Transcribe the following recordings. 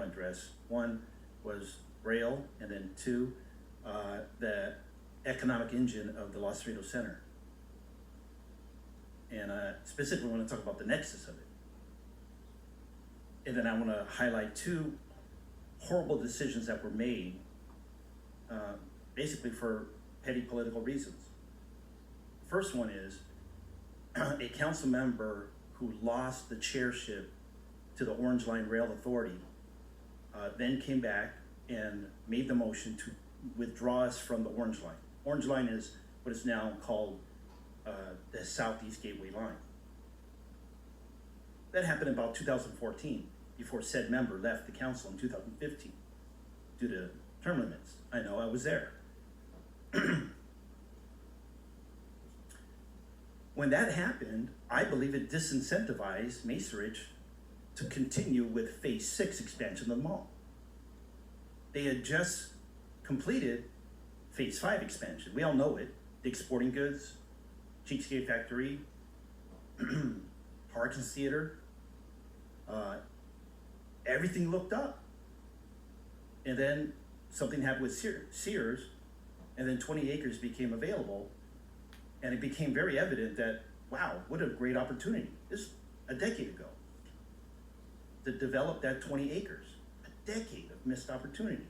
want to address. One was rail, and then two, the economic engine of the Los Cerritos Center. And specifically want to talk about the nexus of it. And then I want to highlight two horrible decisions that were made, basically for petty political reasons. First one is a council member who lost the chairship to the Orange Line Rail Authority, then came back and made the motion to withdraw us from the Orange Line. Orange Line is what is now called the Southeast Gateway Line. That happened in about 2014, before said member left the council in 2015 due to term limits. I know, I was there. When that happened, I believe it disincentivized Macerich to continue with phase 6 expansion of the mall. They had just completed phase 5 expansion. We all know it. Dick's Sporting Goods, Cheapskate Factory, Harkins Theater, everything looked up. And then something happened with SEARS, and then 20 acres became available, and it became very evident that, wow, what a great opportunity. This a decade ago, to develop that 20 acres. A decade of missed opportunity.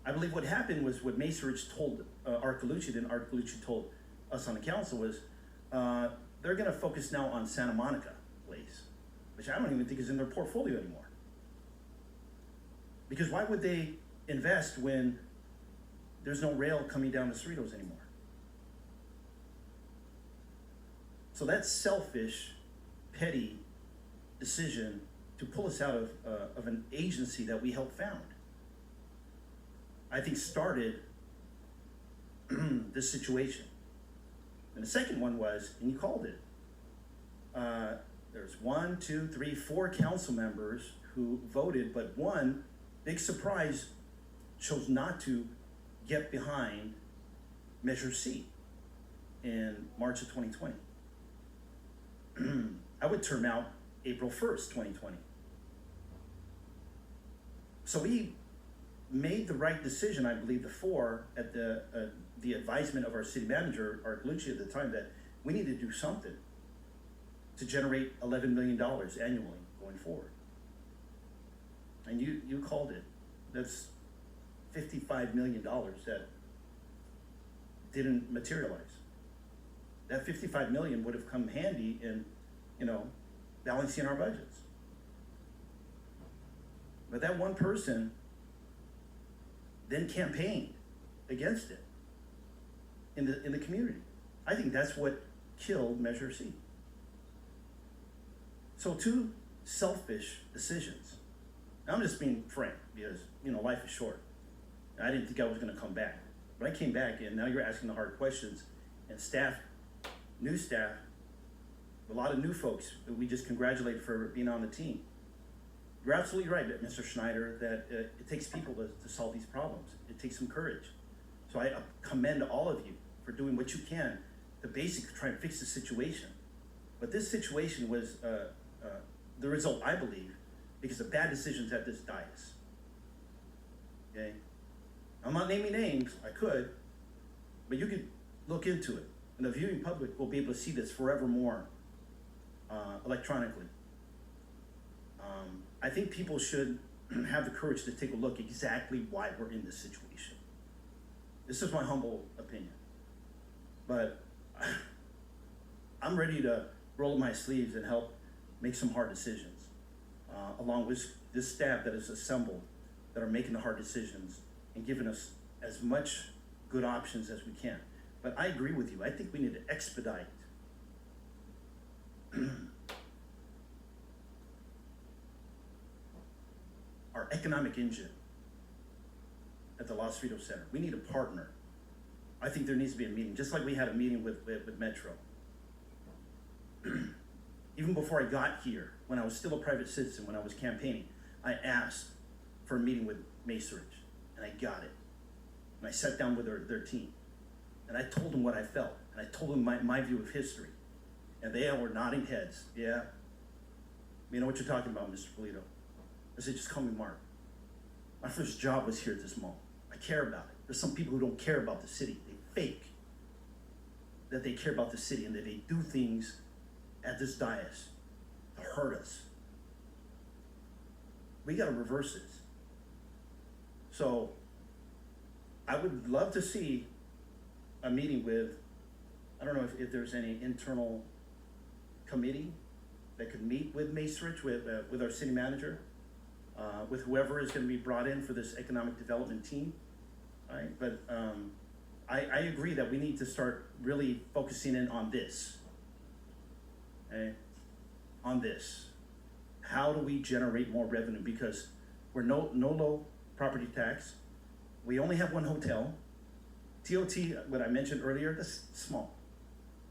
I believe what happened was what Macerich told Art Gallucci, then Art Gallucci told us on the council was, they're gonna focus now on Santa Monica Place, which I don't even think is in their portfolio anymore. Because why would they invest when there's no rail coming down to Cerritos anymore? So that selfish, petty decision to pull us out of an agency that we helped found, I think started this situation. And the second one was, and you called it, there's 4 council members who voted, but one, big surprise, chose not to get behind Measure C in March of 2020. I would term out April 1st, 2020. So we made the right decision, I believe, the 4 at the advisement of our city manager, Art Gallucci at the time, that we need to do something to generate $11 million annually going forward. And you called it. That's $55 million that didn't materialize. That $55 million would have come handy in, balancing our budgets. But that one person then campaigned against it in the community. I think that's what killed Measure C. So 2 selfish decisions. I'm just being frank because, life is short. I didn't think I was going to come back. But I came back, and now you're asking the hard questions. And new staff, a lot of new folks that we just congratulate for being on the team. You're absolutely right, Mr. Schneider, that it takes people to solve these problems. It takes some courage. So I commend all of you for doing what you can to basically try and fix the situation. But this situation was the result, I believe, because of bad decisions at this dais. Okay? I'm not naming names, I could, but you could look into it. And the viewing public will be able to see this forevermore electronically. I think people should have the courage to take a look exactly why we're in this situation. This is my humble opinion. But I'm ready to roll up my sleeves and help make some hard decisions, along with this staff that is assembled, that are making the hard decisions and giving us as much good options as we can. But I agree with you. I think we need to expedite our economic engine at the Los Cerritos Center. We need a partner. I think there needs to be a meeting, just like we had a meeting with Metro. Even before I got here, when I was still a private citizen, when I was campaigning, I asked for a meeting with Macerich, and I got it. And I sat down with their team, and I told them what I felt, and I told them my view of history. And they all were nodding heads. Yeah, you know what you're talking about, Mr. Pulido. I said, just call me Mark. My first job was here at this mall. I care about it. There's some people who don't care about the city. They fake that they care about the city and that they do things at this dais to hurt us. We gotta reverse this. So I would love to see a meeting with, I don't know if there's any internal committee that could meet with Macerich, with our city manager, with whoever is gonna be brought in for this economic development team, right? But I agree that we need to start really focusing in on this, okay? On this. How do we generate more revenue? Because we're no low property tax. We only have one hotel. TOT, what I mentioned earlier, that's small,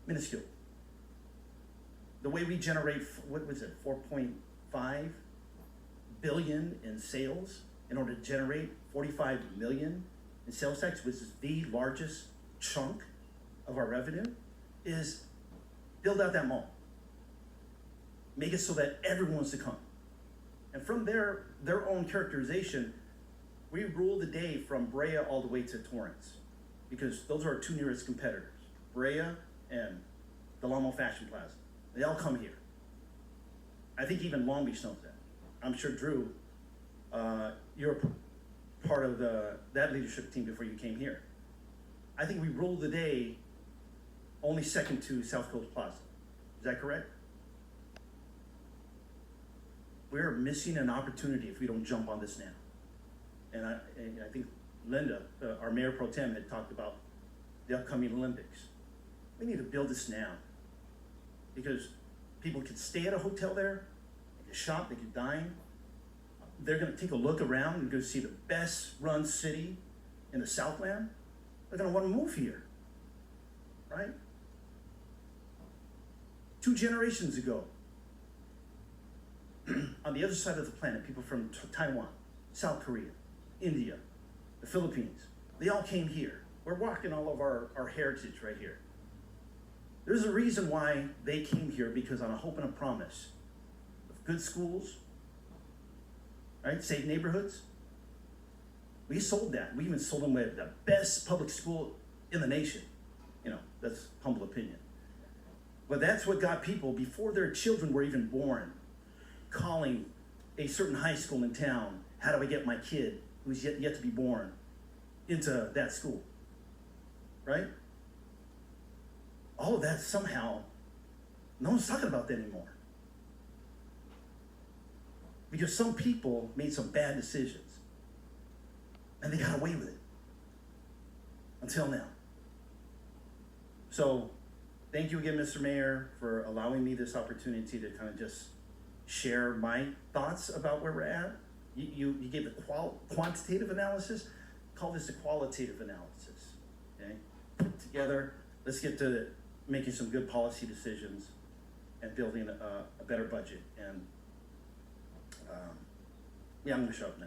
minuscule. The way we generate, what was it, 4.5 billion in sales in order to generate 45 million in sales tax, which is the largest chunk of our revenue, is build out that mall. Make it so that everyone wants to come. And from their own characterization, we rule the day from Brea all the way to Torrance, because those are our two nearest competitors, Brea and the Lamo Fashion Plaza. They all come here. I think even Long Beach knows that. I'm sure Drew, you're part of that leadership team before you came here. I think we rule the day only second to South Coast Plaza. Is that correct? We're missing an opportunity if we don't jump on this now. And I think Linda, our mayor pro tem, had talked about the upcoming Olympics. We need to build this now, because people can stay at a hotel there, they can shop, they can dine. They're gonna take a look around and go see the best run city in the Southland. They're gonna wanna move here, right? 2 generations ago, on the other side of the planet, people from Taiwan, South Korea, India, the Philippines, they all came here. We're walking all of our heritage right here. There's a reason why they came here, because on a hope and a promise of good schools, right, safe neighborhoods, we sold that. We even sold them with the best public school in the nation. You know, that's humble opinion. But that's what got people, before their children were even born, calling a certain high school in town, how do I get my kid who's yet to be born into that school, right? All of that somehow, no one's talking about that anymore. Because some people made some bad decisions and they got away with it until now. So thank you again, Mr. Mayor, for allowing me this opportunity to kind of just share my thoughts about where we're at. You gave the quantitative analysis. Call this a qualitative analysis, okay? Put it together, let's get to making some good policy decisions and building a better budget. And yeah, I'm gonna shut up now.